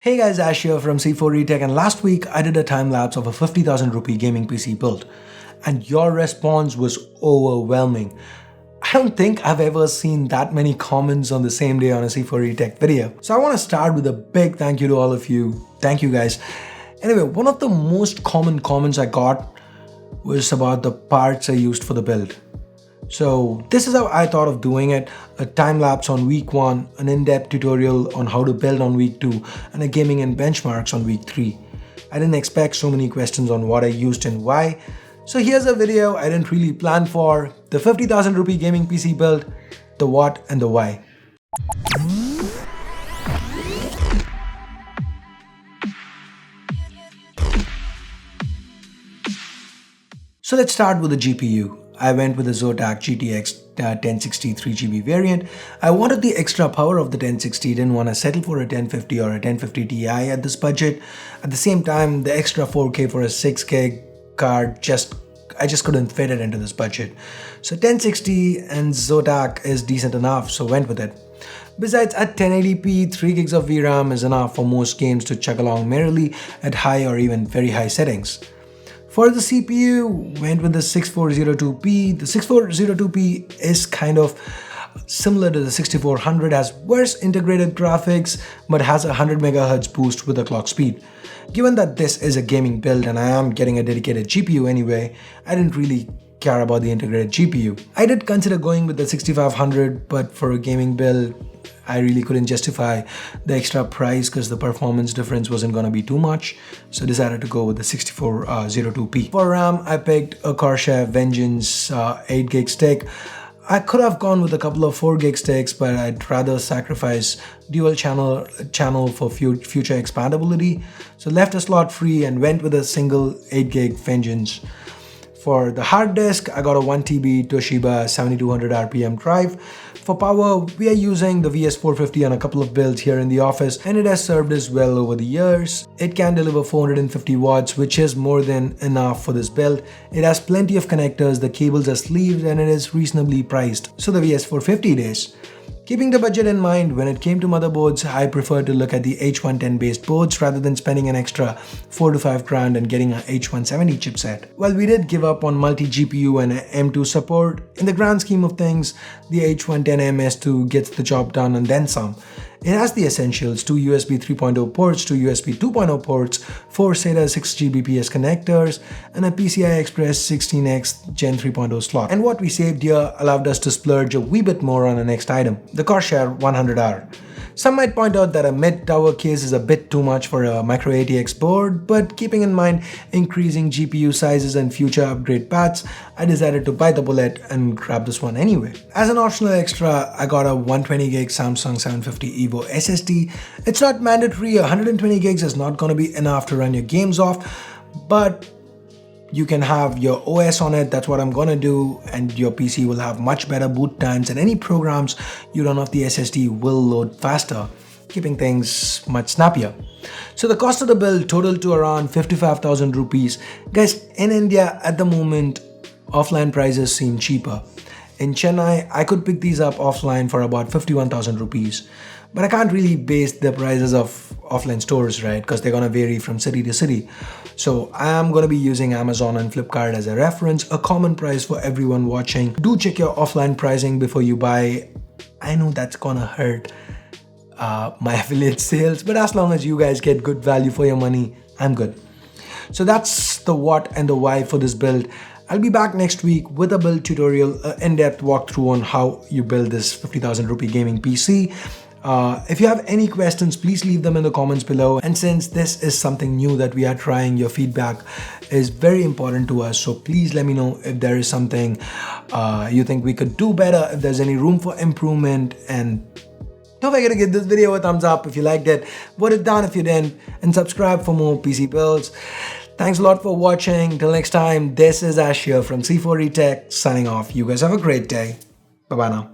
Hey guys, Ash here from C4 Retech, and last week I did a time lapse of a 50,000 rupee gaming PC build, and your response was overwhelming. I don't think I've ever seen that many comments on the same day on a C4 Retech video. So I want to start with a big thank you to all of you. Thank you guys. Anyway, one of the most common comments I got was about the parts I used for the build. So this is how I thought of doing it: a time lapse on week 1, an in-depth tutorial on how to build on week 2, and a gaming and benchmarks on week 3. I didn't expect so many questions on what I used and why. So here's a video I didn't really plan for: the 50,000 rupee gaming PC build, the what and the why. So let's start with the GPU. I went with the Zotac GTX 1060 3GB variant. I wanted the extra power of the 1060, didn't want to settle for a 1050 or a 1050 Ti at this budget. At the same time, the extra 4K for a 6 GB card, I just couldn't fit it into this budget. So 1060 and Zotac is decent enough, so went with it. Besides, at 1080p, 3 gigs of VRAM is enough for most games to chug along merrily at high or even very high settings. For the CPU, went with the 6402P. The 6402P is kind of similar to the 6400, has worse integrated graphics but has a 100 MHz boost with the clock speed. Given that this is a gaming build and I am getting a dedicated GPU anyway, I didn't really care about the integrated GPU. I did consider going with the 6500, but for a gaming build, I really couldn't justify the extra price because the performance difference wasn't going to be too much, so decided to go with the 6402P. For RAM, I picked a Corsair Vengeance 8GB stick. I could have gone with a couple of 4GB sticks, but I'd rather sacrifice dual channel for future expandability, so left a slot free and went with a single 8GB Vengeance. For the hard disk, I got a 1TB Toshiba 7200 RPM drive. For power, we are using the VS450 on a couple of builds here in the office, and it has served us well over the years. It can deliver 450 watts, which is more than enough for this build. It has plenty of connectors, the cables are sleeved, and it is reasonably priced, so the VS450 it is. Keeping the budget in mind, when it came to motherboards, I preferred to look at the H110 based boards rather than spending an extra 4 to 5 grand and getting a H170 chipset. While we did give up on multi-GPU and M2 support, in the grand scheme of things, the H110 MS2 gets the job done and then some. It has the essentials: 2 USB 3.0 ports, 2 USB 2.0 ports, 4 SATA 6 Gbps connectors, and a PCI Express 16X Gen 3.0 slot. And what we saved here allowed us to splurge a wee bit more on the next item, the Corsair 100R. Some might point out that a mid-tower case is a bit too much for a micro ATX board, but keeping in mind increasing GPU sizes and future upgrade paths, I decided to bite the bullet and grab this one anyway. As an optional extra, I got a 120GB Samsung 750 EVO SSD. It's not mandatory, 120 gigs is not going to be enough to run your games off, but you can have your OS on it. That's what I'm gonna do, and your PC will have much better boot times, and any programs you run off the SSD will load faster, keeping things much snappier. So the cost of the build totaled to around 55,000 rupees. Guys, in India at the moment, offline prices seem cheaper. In Chennai, I could pick these up offline for about 51,000 rupees. But I can't really base the prices of offline stores, right? Because they're gonna vary from city to city. So I am gonna be using Amazon and Flipkart as a reference, a common price for everyone watching. Do check your offline pricing before you buy. I know that's gonna hurt my affiliate sales, but as long as you guys get good value for your money, I'm good. So that's the what and the why for this build. I'll be back next week with a build tutorial, an in-depth walkthrough on how you build this 50,000 rupee gaming PC. If you have any questions, please leave them in the comments below. And since this is something new that we are trying, your feedback is very important to us. So please let me know if there is something you think we could do better, if there's any room for improvement. And don't forget to give this video a thumbs up if you liked it, put it down if you didn't, and subscribe for more PC builds. Thanks a lot for watching. Till next time, this is Ash here from C4 Retech signing off. You guys have a great day. Bye-bye now.